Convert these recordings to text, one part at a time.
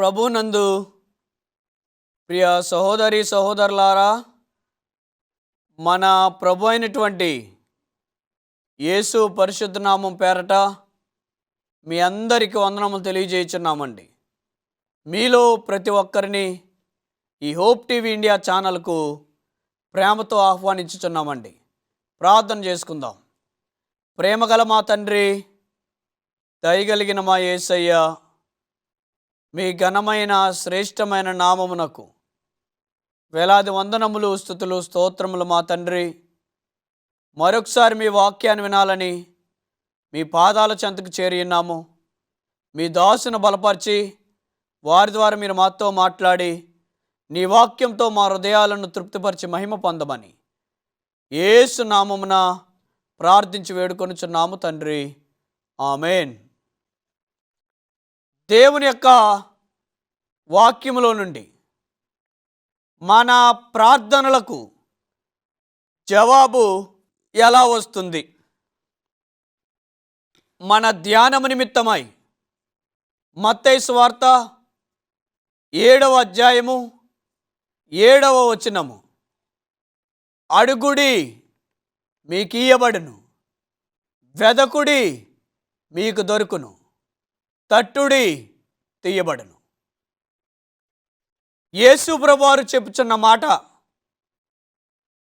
ప్రభునందు ప్రియ సహోదరి సహోదరులారా, మన ప్రభు అయినటువంటి యేసు పరిశుద్ధ నామం పేరట మీ అందరికీ వందనములు తెలియజేయుచున్నామండి. మీలో ప్రతి ఒక్కరిని ఈ హోప్ టీవీ ఇండియా ఛానల్కు ప్రేమతో ఆహ్వానించుచున్నామండి. ప్రార్థన చేసుకుందాం. ప్రేమగల మా తండ్రి, దయగలిగిన మా యేసయ్య, మీ ఘనమైన శ్రేష్టమైన నామమునకు వేలాది వందనములు, స్తుతులు, స్తోత్రములు మా తండ్రి. మరొకసారి మీ వాక్యాన్ని వినాలని మీ పాదాల చెంతకు చేరి ఉన్నాము. మీ దాసును బలపరిచి వారి ద్వారా మీరు మాతో మాట్లాడి నీ వాక్యంతో మా హృదయాలను తృప్తిపరిచి మహిమ పొందమని యేసు నామమున ప్రార్థించి వేడుకొనుచున్నాము తండ్రి. ఆమేన్. దేవుని యొక్క వాక్యములో నుండి మన ప్రార్థనలకు జవాబు ఎలా వస్తుంది? మన ధ్యానము నిమిత్తమై మత్తయి సువార్త 7వ అధ్యాయము 7వ వచనము, అడుగుడి మీకు ఇయ్యబడును, వెదకుడి మీకు దొరుకును, తట్టుడి తీయబడును. యేసు ప్రభువారు చెప్పుచున్న మాట,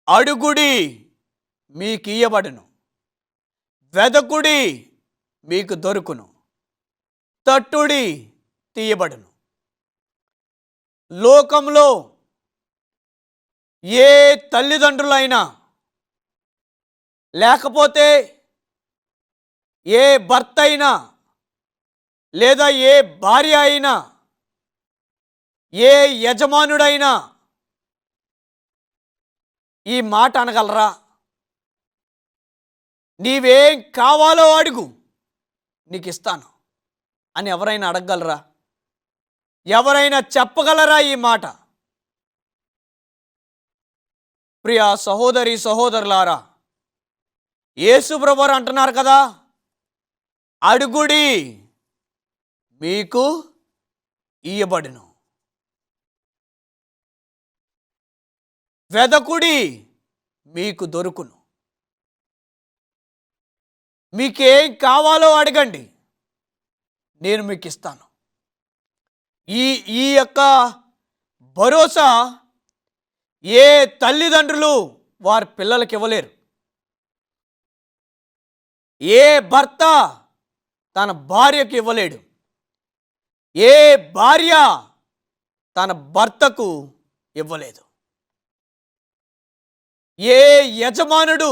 అడుగుడి మీకు ఇయ్యబడును, వెదకుడి మీకు దొరుకును, తట్టుడి తీయబడును. లోకంలో ఏ తల్లిదండ్రులైనా, లేకపోతే ఏ భర్త అయినా, లేదా ఏ భార్య అయినా, ఏ యజమానుడైనా ఈ మాట అనగలరా? నీవేం కావాలో అడుగు, నీకు ఇస్తాను అని ఎవరైనా అడగగలరా? ఎవరైనా చెప్పగలరా ఈ మాట? ప్రియ సహోదరి సహోదరులారా, యేసు ప్రభువారు అంటున్నారు కదా, అడుగుడి మీకు ఇయ్యబడును, వెదకుడి మీకు దొరుకును. మీకేం కావాలో అడగండి, నేను మీకు ఇస్తాను. ఈ యొక్క భరోసా ఏ తల్లిదండ్రులు వారి పిల్లలకి ఇవ్వలేరు. ఏ భర్త తన భార్యకు ఇవ్వలేడు. ఏ భార్య తన భర్తకు ఇవ్వలేదు. ఏ యజమానుడు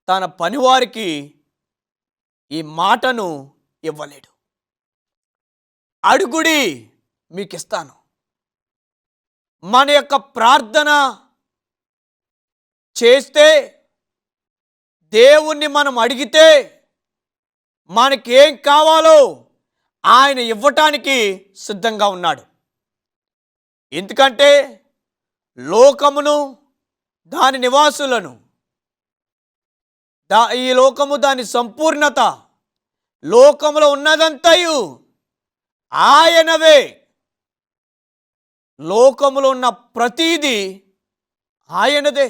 తన పనివారికి ఈ మాటను ఇవ్వలేడు. అడుగుడి మీకు ఇస్తాను. మన యొక్క ప్రార్థన చేస్తే, దేవుణ్ణి మనం అడిగితే, మనకేం కావాలో ఆయన ఇవ్వటానికి సిద్ధంగా ఉన్నాడు. ఎందుకంటే లోకమును దాని నివాసులను, ఈ లోకము దాని సంపూర్ణత, లోకములో ఉన్నదంతయు ఆయనవే. లోకములో ఉన్న ప్రతీది ఆయనదే.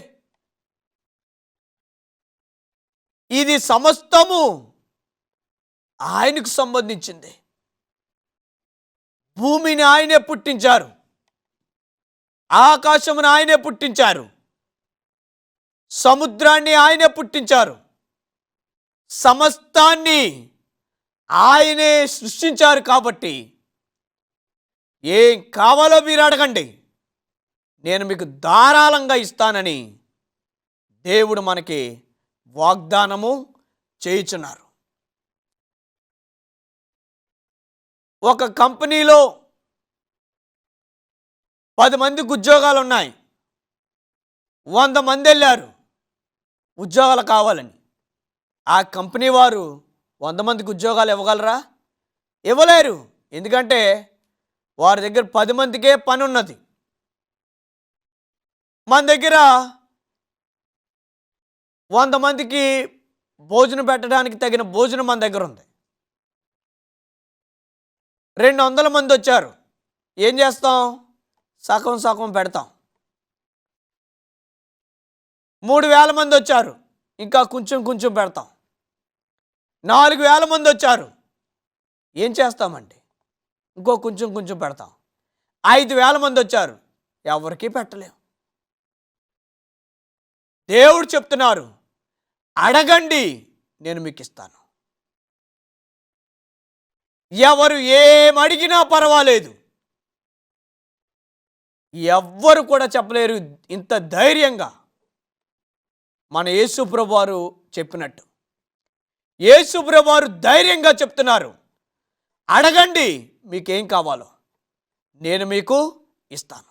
ఇది సమస్తము ఆయనకు సంబంధించింది. భూమిని ఆయనే పుట్టించారు, ఆకాశమును ఆయనే పుట్టించారు, సముద్రాన్ని ఆయనే పుట్టించారు, సమస్తాన్ని ఆయనే సృష్టించారు. కాబట్టి ఏం కావాలో మీరు అడగండి, నేను మీకు ధారాళంగా ఇస్తానని దేవుడు మనకి వాగ్దానము చేయుచున్నారు. ఒక కంపెనీలో 10 మందికి ఉద్యోగాలు ఉన్నాయి. 100 మంది వెళ్ళారు ఉద్యోగాలు కావాలని. ఆ కంపెనీ వారు 100 మందికి ఉద్యోగాలు ఇవ్వగలరా? ఇవ్వలేరు. ఎందుకంటే వారి దగ్గర 10 మందికే పని ఉన్నది. మన దగ్గర 100 మందికి భోజనం పెట్టడానికి తగిన భోజనం మన దగ్గర ఉంది. 200 మంది వచ్చారు, ఏం చేస్తాం? సగం సగం పెడతాం. 3,000 మంది వచ్చారు, ఇంకా కొంచెం కొంచెం పెడతాం. 4,000 మంది వచ్చారు, ఏం చేస్తామండి? ఇంకో కొంచెం కొంచెం పెడతాం. 5,000 మంది వచ్చారు, ఎవరికీ పెట్టలేం. దేవుడు చెప్తున్నారు, అడగండి నేను మీకు ఇస్తాను. ఎవరు ఏమడిగినా పర్వాలేదు. ఎవ్వరు కూడా చెప్పలేరు ఇంత ధైర్యంగా మన యేసు ప్రభువారు చెప్పినట్టు. యేసు ప్రభువారు ధైర్యంగా చెప్తున్నారు, అడగండి మీకేం కావాలో నేను మీకు ఇస్తాను.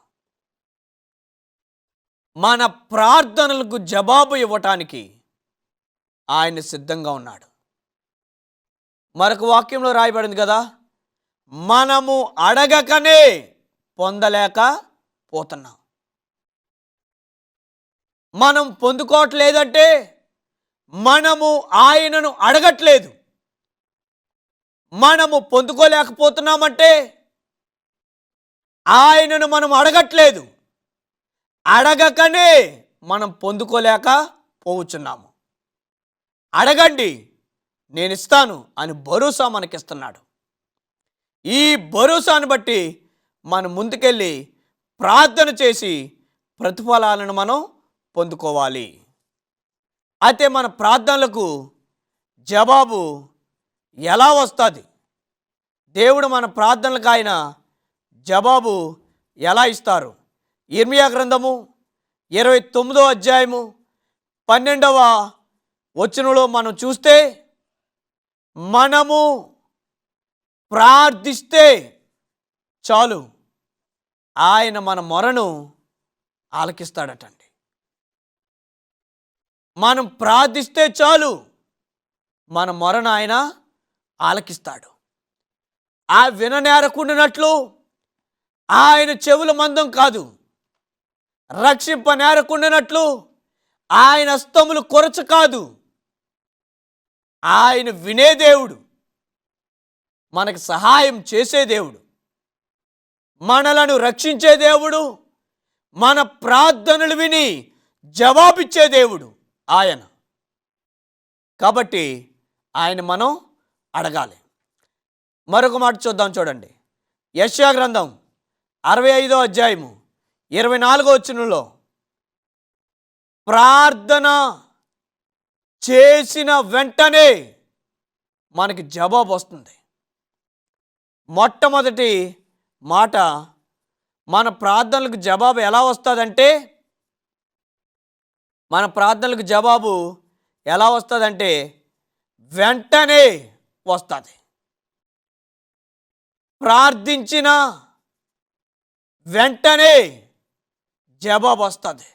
మన ప్రార్థనలకు జవాబు ఇవ్వటానికి ఆయన సిద్ధంగా ఉన్నాడు. మరొక వాక్యంలో రాయబడింది కదా, మనము అడగకనే పొందలేక పోతున్నాం. మనం పొందుకోవట్లేదంటే మనము ఆయనను అడగట్లేదు. మనము పొందుకోలేకపోతున్నామంటే ఆయనను మనం అడగట్లేదు. అడగకనే మనం పొందుకోలేక పోవచ్చున్నాము. అడగండి నేను ఇస్తాను అని భరోసా మనకిస్తున్నాడు. ఈ భరోసాను బట్టి మనం ముందుకెళ్ళి ప్రార్థన చేసి ప్రతిఫలాలను మనం పొందుకోవాలి. అయితే మన ప్రార్థనలకు జవాబు ఎలా వస్తుంది? దేవుడు మన ప్రార్థనలకు ఆయన జవాబు ఎలా ఇస్తారు? ఇర్మియా గ్రంథము 29వ అధ్యాయము 12వ వచనంలో మనం చూస్తే, మనము ప్రార్థిస్తే చాలు ఆయన మన మొరను ఆలకిస్తాడటండి. మనం ప్రార్థిస్తే చాలు మన మొరను ఆయన ఆలకిస్తాడు. ఆ విననేరకుండానట్లు ఆయన చెవుల మందం కాదు, రక్షింపనేరకుండానట్లు ఆయన హస్తములు కొరచ కాదు. ఆయన వినే దేవుడు, మనకు సహాయం చేసే దేవుడు, మనలను రక్షించే దేవుడు, మన ప్రార్థనలు విని జవాబిచ్చే దేవుడు ఆయన. కాబట్టి ఆయన మనం అడగాలి. మరొక మాట చూద్దాం, చూడండి. యెషయా గ్రంథం 65వ అధ్యాయము 24వ వచనంలో, ప్రార్థన చేసిన వెంటనే మనకి జవాబు వస్తుంది. మొట్టమొదటి మాట, మన ప్రార్థనలకు జవాబు ఎలా వస్తుందంటే, మన ప్రార్థనలకు జవాబు ఎలా వస్తుందంటే వెంటనే వస్తుంది. ప్రార్థించిన వెంటనే జవాబు వస్తుంది.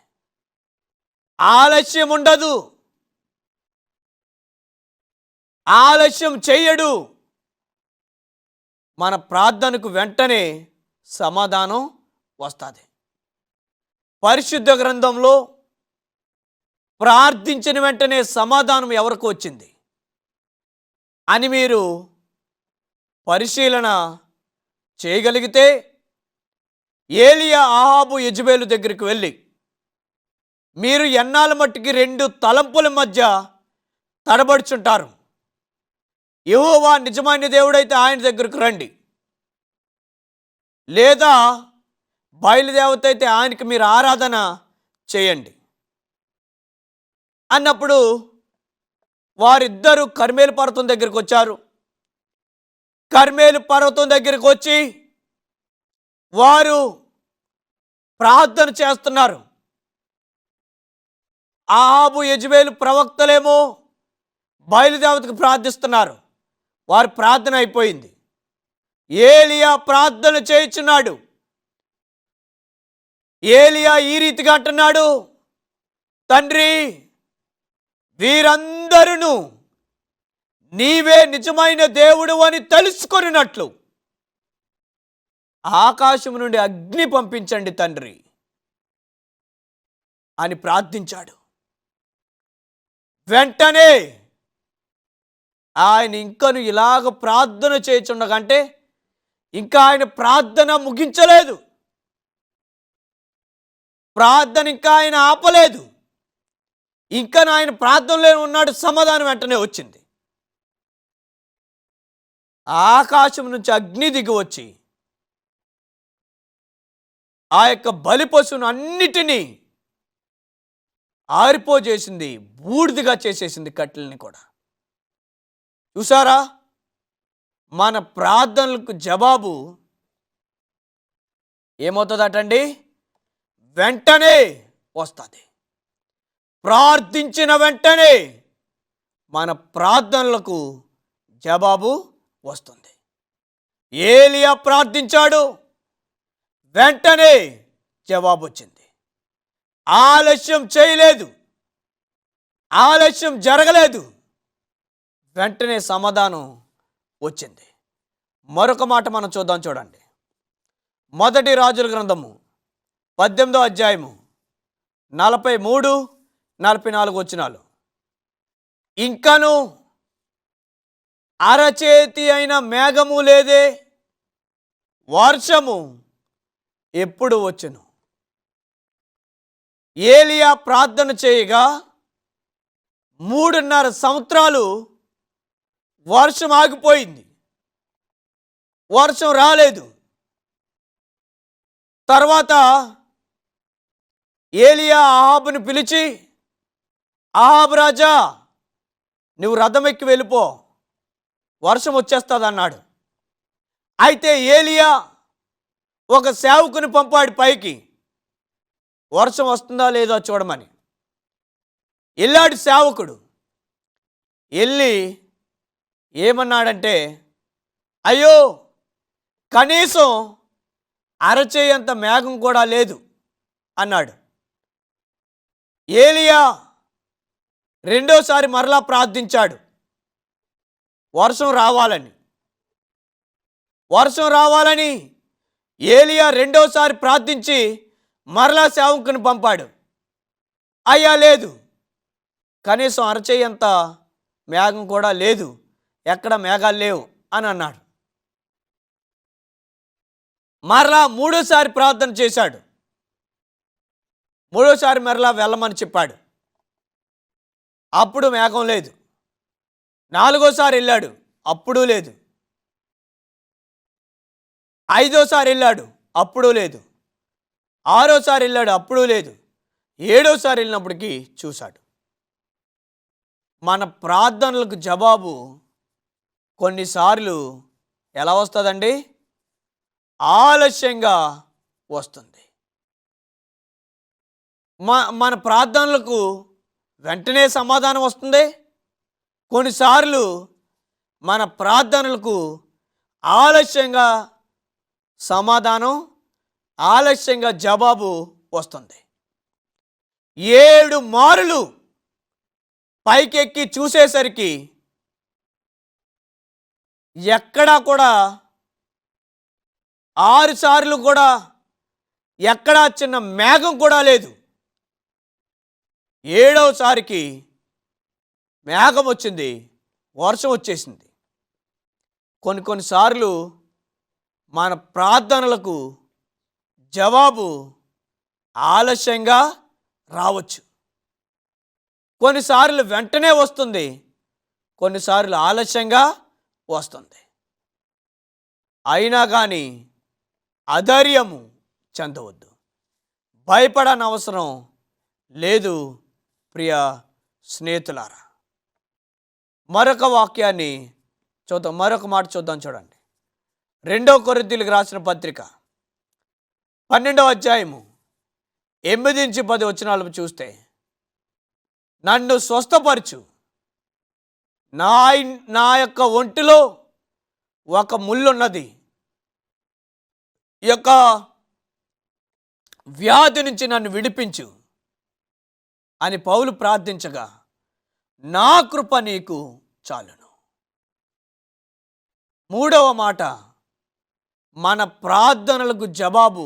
ఆలస్యం ఉండదు, ఆలస్యం చేయడు. మన ప్రార్థనకు వెంటనే సమాధానం వస్తుంది. పరిశుద్ధ గ్రంథంలో ప్రార్థించిన వెంటనే సమాధానం ఎవరికి వచ్చింది అని మీరు పరిశీలన చేయగలిగితే, ఏలియా అహాబు యెజెబెలు దగ్గరికి వెళ్ళి, మీరు ఎన్నాళ్ళ మట్టుకి 2 తలంపుల మధ్య తడబడుచుంటారు, యెహోవా నిజమైన దేవుడైతే ఆయన దగ్గరకు రండి, లేదా బయలుదేవత అయితే ఆయనకి మీరు ఆరాధన చేయండి అన్నప్పుడు వారిద్దరూ కర్మేలు పర్వతం దగ్గరికి వచ్చారు. కర్మేలు పర్వతం దగ్గరికి వచ్చి వారు ప్రార్థన చేస్తున్నారు. అహాబు యెజెబెలు ప్రవక్తలేమో బయలుదేవతకు ప్రార్థిస్తున్నారు. వారి ప్రార్థన అయిపోయింది. ఏలియా ప్రార్థన చేయుచున్నాడు. ఏలియా ఈ రీతిగా అంటున్నాడు, తండ్రి, వీరందరూ నీవే నిజమైన దేవుడు అని తెలుసుకొనినట్లు ఆకాశం నుండి అగ్ని పంపించండి తండ్రి అని ప్రార్థించాడు. వెంటనే ఆయన ఇంకను ఇలాగ ప్రార్థన చేయుచుండగంటే ఇంకా ఆయన ప్రార్థన ముగించలేదు, ప్రార్థన ఇంకా ఆయన ఆపలేదు. ఇంకా ఆయన ప్రార్థనలో ఉన్నాడు, సమాధానం వెంటనే వచ్చింది. ఆకాశం నుంచి అగ్ని దిగి వచ్చి ఆ యొక్క బలి పశువును అన్నిటినీ ఆరిపోజేసింది, బూడిదిగా చేసేసింది కట్టెలని కూడా. చూసారా, మన ప్రార్థనలకు జవాబు ఏమవుతుందటండి? వెంటనే వస్తుంది. ప్రార్థించిన వెంటనే మన ప్రార్థనలకు జవాబు వస్తుంది. ఏలియా ప్రార్థించాడు, వెంటనే జవాబు వచ్చింది. ఆలస్యం చేయలేదు, ఆలస్యం జరగలేదు, వెంటనే సమాధానం వచ్చింది. మరొక మాట మనం చూద్దాం, చూడండి. మొదటి రాజుల గ్రంథము 18వ అధ్యాయము 43, 44 వచనాలు. ఇంకను అరచేతి అయిన మేఘము లేదే, వర్షము ఎప్పుడు వచ్చును? ఏలియా ప్రార్థన చేయగా 3.5 సంవత్సరాలు వర్షం ఆగిపోయింది, వర్షం రాలేదు. తర్వాత ఏలియా అహాబుని పిలిచి, అహాబు రాజా, నువ్వు రథం ఎక్కి వెళ్ళిపో, వర్షం వచ్చేస్తుంది అన్నాడు. అయితే ఏలియా ఒక సేవకుని పంపాడు పైకి, వర్షం వస్తుందా లేదో చూడమని. వెళ్ళాడు సేవకుడు. వెళ్ళి ఏమన్నాడంటే, అయ్యో, కనీసం అరచేయంత మేఘం కూడా లేదు అన్నాడు. ఏలియా రెండోసారి మరలా ప్రార్థించాడు, వర్షం రావాలని. వర్షం రావాలని ఏలియా రెండోసారి ప్రార్థించి మరలా సేవకుని పంపాడు. అయ్యా, లేదు, కనీసం అరచేయంత మేఘం కూడా లేదు, ఎక్కడ మేఘాలు లేవు అని అన్నాడు. మరలా మూడోసారి ప్రార్థన చేశాడు. మూడోసారి మరలా వెళ్ళమని చెప్పాడు. అప్పుడు మేఘం లేదు. నాలుగోసారి వెళ్ళాడు, అప్పుడు లేదు. ఐదోసారి వెళ్ళాడు, అప్పుడు లేదు. ఆరోసారి వెళ్ళాడు, అప్పుడు లేదు. ఏడోసారి వెళ్ళినప్పటికీ చూశాడు. మన ప్రార్థనలకు జవాబు కొన్నిసార్లు ఎలా వస్తుందండి? ఆలస్యంగా వస్తుంది. మన ప్రార్థనలకు వెంటనే సమాధానం వస్తుంది. కొన్నిసార్లు మన ప్రార్థనలకు ఆలస్యంగా సమాధానం, ఆలస్యంగా జవాబు వస్తుంది. 7 మారులు పైకెక్కి చూసేసరికి ఎక్కడా కూడా, 6 సార్లు కూడా ఎక్కడా చిన్న మేఘం కూడా లేదు. 7వసారికి మేఘం వచ్చింది, వర్షం వచ్చేసింది. కొన్నిసార్లు మన ప్రార్థనలకు జవాబు ఆలస్యంగా రావచ్చు. కొన్నిసార్లు వెంటనే వస్తుంది, కొన్నిసార్లు ఆలస్యంగా వస్తుంది. అయినా కానీ అధైర్యము చెందవద్దు, భయపడనవసరం లేదు ప్రియ స్నేహితులారా. మరొక వాక్యాన్ని చూద్దాం, మరొక మాట చూద్దాం, చూడండి. 2 కొరింథీయులకు రాసిన పత్రిక 12వ అధ్యాయము 8-10 వచనాలు చూస్తే, నన్ను స్వస్థపరచు, నా యొక్క ఒంటిలో ఒక ముళ్ళున్నది, ఈ యొక్క వ్యాధి నుంచి నన్ను విడిపించు అని పౌలు ప్రార్థించగా, నా కృప నీకు చాలును. 3వ మాట, మన ప్రార్థనలకు జవాబు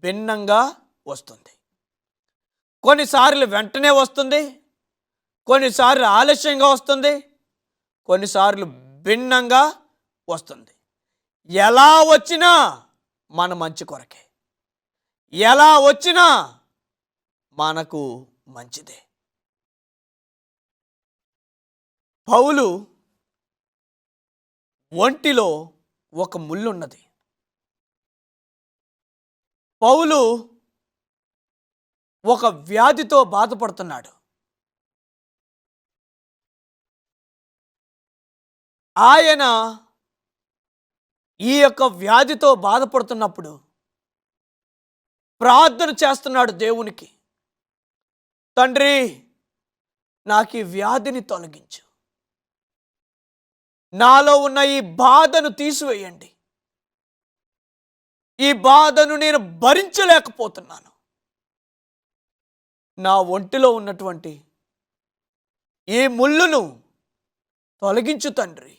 భిన్నంగా వస్తుంది. కొన్నిసార్లు వెంటనే వస్తుంది, కొన్నిసార్లు ఆలస్యంగా వస్తుంది, కొన్నిసార్లు భిన్నంగా వస్తుంది. ఎలా వచ్చినా మన మంచి కొరకే, ఎలా వచ్చినా మనకు మంచిదే. పౌలు ఒంటిలో ఒక ముళ్ళున్నది. పౌలు ఒక వ్యాధితో బాధపడుతున్నాడు. ఆయన ఈ యొక్క వ్యాధితో బాధపడుతున్నప్పుడు ప్రార్థన చేస్తున్నాడు దేవునికి. తండ్రి, నాకు ఈ వ్యాధిని తొలగించు, నాలో ఉన్న ఈ బాధను తీసివేయండి, ఈ బాధను నేను భరించలేకపోతున్నాను, నా ఒంటిలో ఉన్నటువంటి ఈ ముళ్ళును తొలగించు తండ్రి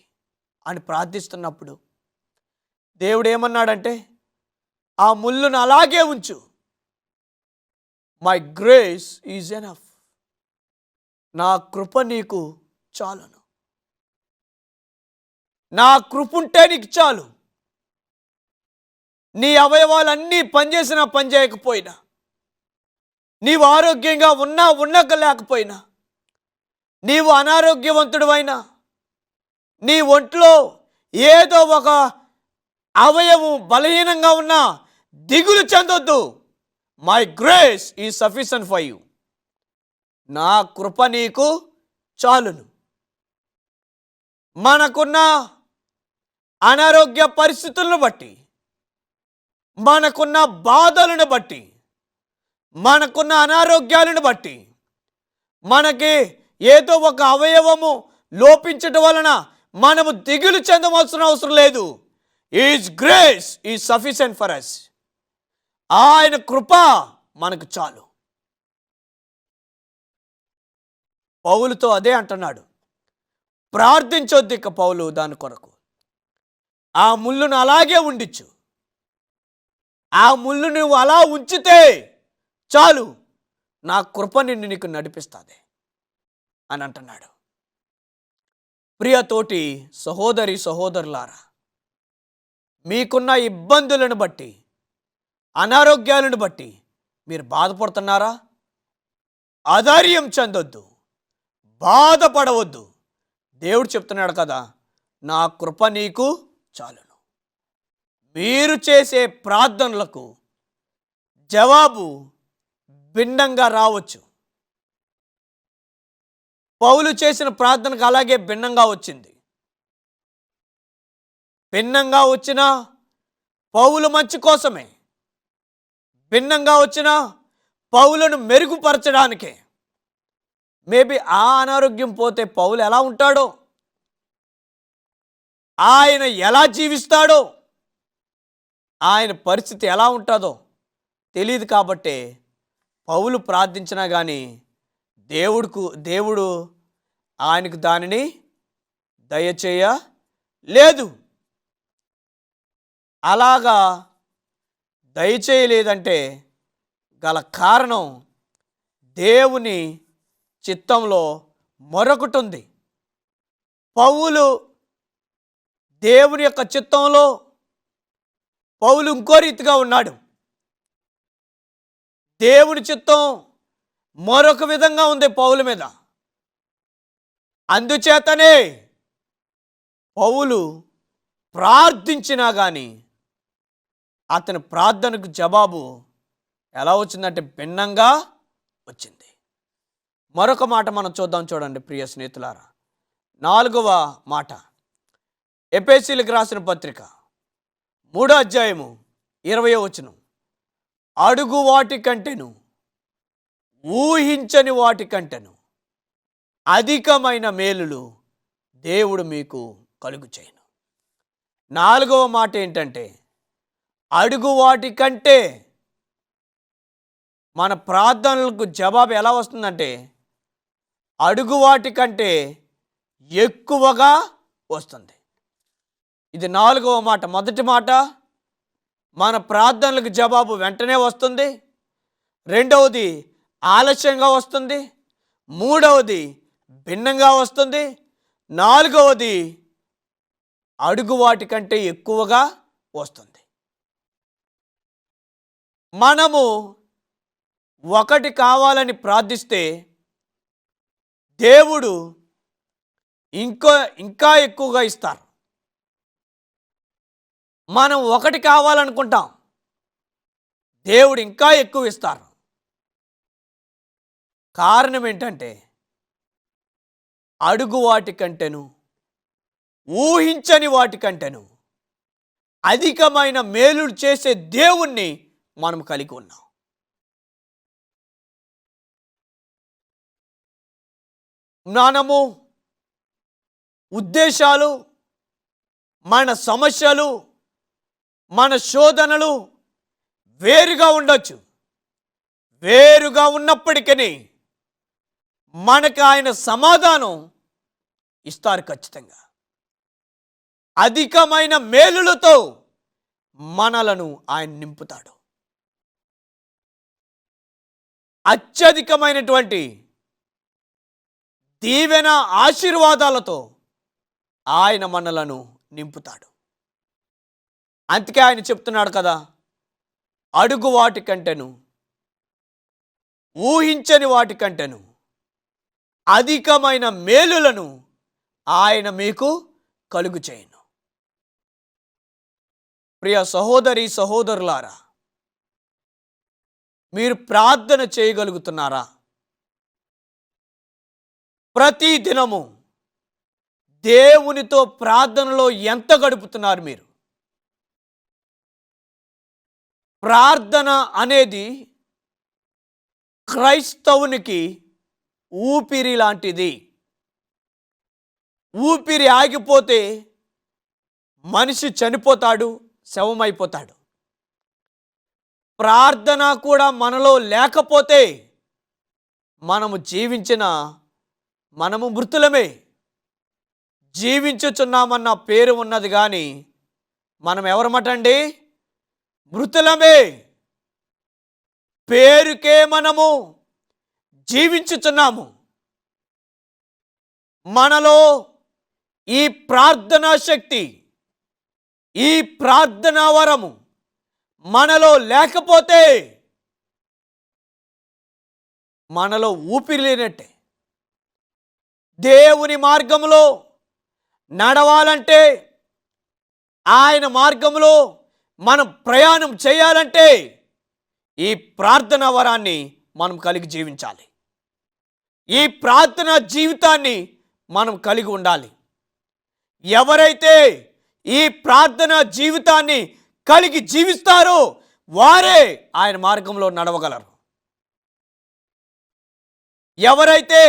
అని ప్రార్థిస్తున్నప్పుడు దేవుడు ఏమన్నాడంటే, ఆ ముళ్ళును అలాగే ఉంచు, మై గ్రేస్ ఈజ్ ఎనఫ్, నా కృప నీకు చాలును, నా కృప ఉంటే నీకు చాలు. నీ అవయవాలన్నీ పనిచేసినా పనిచేయకపోయినా, నీవు ఆరోగ్యంగా ఉన్నా ఉండలేకపోయినా, నీవు అనారోగ్యవంతుడు అయినా, నీ ఒంట్లో ఏదో ఒక అవయవం బలహీనంగా ఉన్నా దిగులు చెందొద్దు. My grace is sufficient for you, నా కృప నీకు చాలును. మనకున్న అనారోగ్య పరిస్థితులను బట్టి, మనకున్న బాధలను బట్టి, మనకున్న అనారోగ్యాలను బట్టి, మనకి ఏదో ఒక అవయవము లోపించటం వలన మనము దిగులు చెందవలసిన అవసరం లేదు. Is grace is sufficient for us. ఆయన కృప మనకు చాలు. పౌలుతో అదే అంటున్నాడు. ప్రార్థించొద్దు ఇక పౌలు దాని కొరకు. ఆ ముళ్ళును అలాగే ఉండిచ్చు, ఆ ముళ్ళు నువ్వు అలా ఉంచితే చాలు, నా కృప నిన్ను నీకు నడిపిస్తుంది అని అంటున్నాడు. ప్రియతోటి సహోదరి సహోదరులారా, మీకున్న ఇబ్బందులను బట్టి, అనారోగ్యాలను బట్టి మీరు బాధపడుతున్నారా? అధైర్యం చెందొద్దు, బాధపడవద్దు. దేవుడు చెప్తున్నాడు కదా, నా కృప నీకు చాలును. మీరు చేసే ప్రార్థనలకు జవాబు భిన్నంగా రావచ్చు. పౌలు చేసిన ప్రార్థనకు అలాగే భిన్నంగా వచ్చింది. భిన్నంగా వచ్చిన పౌలు మంచి కోసమే, భిన్నంగా వచ్చిన పౌలను మెరుగుపరచడానికే. మేబీ ఆ అనారోగ్యం పోతే పౌలు ఎలా ఉంటాడో, ఆయన ఎలా జీవిస్తాడో, ఆయన పరిస్థితి ఎలా ఉంటుందో తెలియదు. కాబట్టే పౌలు ప్రార్థించినా కానీ దేవుడు ఆయనకు దానిని దయచేయలేదు. అలాగా దయచేయలేదంటే గల కారణం దేవుని చిత్తంలో మరొకటి ఉంది. పౌలు దేవుని యొక్క చిత్తంలో పౌలు ఇంకో రీతిగా ఉన్నాడు. దేవుని చిత్తం మరొక విధంగా ఉంది పౌలు మీద. అందుచేతనే పౌలు ప్రార్థించినా కానీ అతని ప్రార్థనకు జవాబు ఎలా వచ్చిందంటే భిన్నంగా వచ్చింది. మరొక మాట మనం చూద్దాం. చూడండి ప్రియ స్నేహితులారా, 4వ మాట, ఎఫెసీయులకు రాసిన పత్రిక 3వ అధ్యాయము 20వ వచనం. అడుగు వాటి కంటెను, ఊహించని వాటి కంటెను అధికమైన మేలులు దేవుడు మీకు కలుగు చేయను. 4వ మాట ఏంటంటే, అడుగు వాటి కంటే మన ప్రార్థనలకు జవాబు ఎలా వస్తుందంటే అడుగు వాటి కంటే ఎక్కువగా వస్తుంది. ఇది 4వ మాట. మొదటి మాట, మన ప్రార్థనలకు జవాబు వెంటనే వస్తుంది. రెండవది ఆలస్యంగా వస్తుంది. మూడవది భిన్నంగా వస్తుంది. నాలుగవది అడుగు వాటికంటే ఎక్కువగా వస్తుంది. మనము ఒకటి కావాలని ప్రార్థిస్తే దేవుడు ఇంకా ఎక్కువగా ఇస్తారు. మనం ఒకటి కావాలనుకుంటాం, దేవుడు ఇంకా ఎక్కువ ఇస్తారు. కారణం ఏంటంటే అడుగు వాటికంటేను ఊహించని వాటికంటేను అధికమైన మేలులు చేసే దేవుణ్ణి మనం కలిగి ఉన్నాం. మనము ఉద్దేశాలు, మన సమస్యలు, మన శోధనలు వేరుగా ఉండొచ్చు. వేరుగా ఉన్నప్పటికీ మనకు ఆయన సమాధానం ఇస్తారు ఖచ్చితంగా. అధికమైన మేలులతో మనలను ఆయన నింపుతాడు. అత్యధికమైనటువంటి దీవెన ఆశీర్వాదాలతో ఆయన మనలను నింపుతాడు. అందుకే ఆయన చెప్తున్నాడు కదా, అడుగు వాటికంటేను ఊహించని వాటికంటేను అధికమైన మేలులను ఆయన మీకు కలుగు చేయను. ప్రియ సహోదరి సహోదరులారా, మీరు ప్రార్థన చేయగలుగుతున్నారా? ప్రతి దినము దేవునితో ప్రార్థనలో ఎంత గడుపుతున్నారు మీరు? ప్రార్థన అనేది క్రైస్తవునికి ఊపిరి లాంటిది. ఊపిరి ఆగిపోతే మనిషి చనిపోతాడు, శవమైపోతాడు. ప్రార్థన కూడా మనలో లేకపోతే మనము మృతులమే. జీవించుచున్నామన్న పేరు ఉన్నది కానీ మనం ఎవరమటండి? మృతులమే. పేరుకే మనము జీవించుచున్నాము. మనలో ఈ ప్రార్థనా శక్తి, ఈ ప్రార్థనా వరము మనలో లేకపోతే మనలో ఊపిరి లేనట్టే. దేవుని మార్గంలో నడవాలంటే, ఆయన మార్గంలో మనం ప్రయాణం చేయాలంటే ఈ ప్రార్థనా వరాన్ని మనం కలిగి జీవించాలి. ఈ ప్రార్థనా జీవితాన్ని మనం కలిగి ఉండాలి. ఎవరైతే ఈ ప్రార్థనా జీవితాన్ని కలిగి జీవిస్తారో వారే ఆయన మార్గంలో నడవగలరు. ఎవరైతే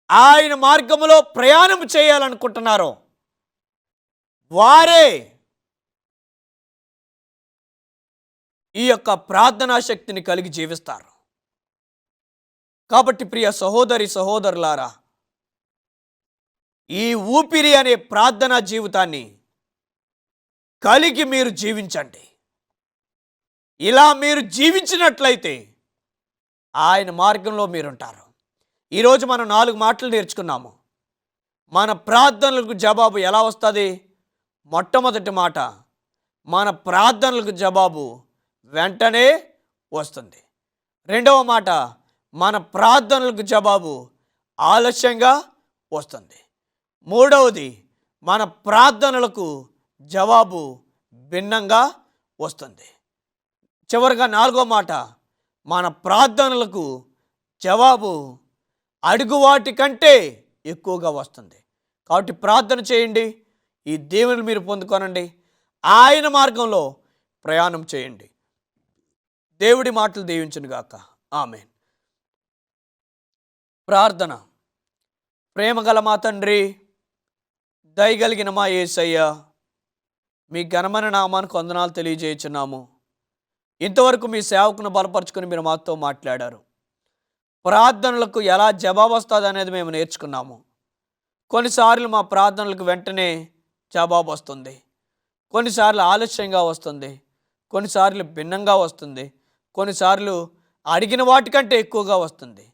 ఆయన మార్గంలో ప్రయాణం చేయాలనుకుంటున్నారో వారే ఈ యొక్క ప్రార్థనా శక్తిని కలిగి జీవిస్తారు. కాబట్టి ప్రియ సహోదరి సహోదరులారా, ఈ ఊపిరి అనే ప్రార్థనా జీవితాన్ని కలిగి మీరు జీవించండి. ఇలా మీరు జీవించినట్లయితే ఆయన మార్గంలో మీరుంటారు. ఈరోజు మనం 4 మాటలు నేర్చుకున్నాము. మన ప్రార్థనలకు జవాబు ఎలా వస్తుంది? మొట్టమొదటి మాట, మన ప్రార్థనలకు జవాబు వెంటనే వస్తుంది. రెండవ మాట, మన ప్రార్థనలకు జవాబు ఆలస్యంగా వస్తుంది. మూడవది, మన ప్రార్థనలకు జవాబు భిన్నంగా వస్తుంది. చివరిగా 4వ మాట, మన ప్రార్థనలకు జవాబు అడుగువాటి కంటే ఎక్కువగా వస్తుంది. కాబట్టి ప్రార్థన చేయండి, ఈ దేవుని మీరు పొందుకోనండి, ఆయన మార్గంలో ప్రయాణం చేయండి. దేవుడి మాటలు దీవించును గాక. ఆమేన్. ప్రార్థన. ప్రేమగల మా తండ్రి, దయగలిగిన మా యేసయ్య, మీ ఘనమైన నామానికి వందనాలు తెలియజేయుచున్నాము. ఇంతవరకు మీ సేవకును బలపరుచుకొని మీరు మాతో మాట్లాడారు. ప్రార్థనలకు ఎలా జవాబు వస్తుంది అనేది మేము నేర్చుకున్నాము. కొన్నిసార్లు మా ప్రార్థనలకు వెంటనే జవాబు వస్తుంది, కొన్నిసార్లు ఆలస్యంగా వస్తుంది, కొన్నిసార్లు భిన్నంగా వస్తుంది, కొన్నిసార్లు అడిగిన వాటికంటే ఎక్కువగా వస్తుంది.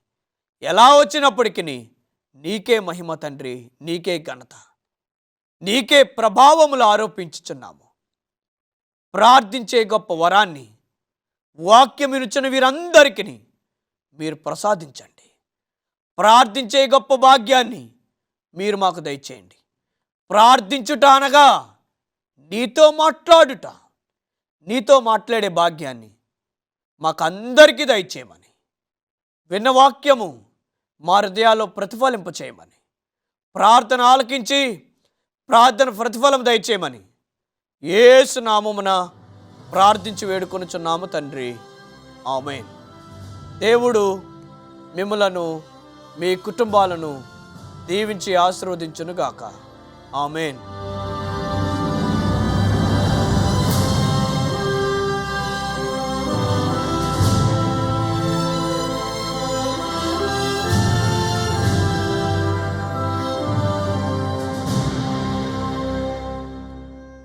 ఎలా వచ్చినప్పటికీ నీకే మహిమ తండ్రి, నీకే ఘనత. నీకే ప్రభావములు ఆరోపించుచున్నాము. ప్రార్థించే గొప్ప వరాన్ని వాక్యం వినుచున్న వీరందరికీ మీరు ప్రసాదించండి. ప్రార్థించే గొప్ప భాగ్యాన్ని మీరు మాకు దయచేయండి. ప్రార్థించుట అనగా నీతో మాట్లాడుట, నీతో మాట్లాడే భాగ్యాన్ని మాకందరికీ దయచేయమని, విన్న వాక్యము మా హృదయాల్లో ప్రతిఫలింప చేయమని, ప్రార్థన ఆలకించి ప్రార్థన ప్రతిఫలం దయచేయమని యేసు నామమున ప్రార్థించి వేడుకొనుచున్నాము తండ్రి, ఆమేన్. దేవుడు మిమ్ములను మీ కుటుంబాలను దీవించి ఆశీర్వదించును గాక. ఆమేన్.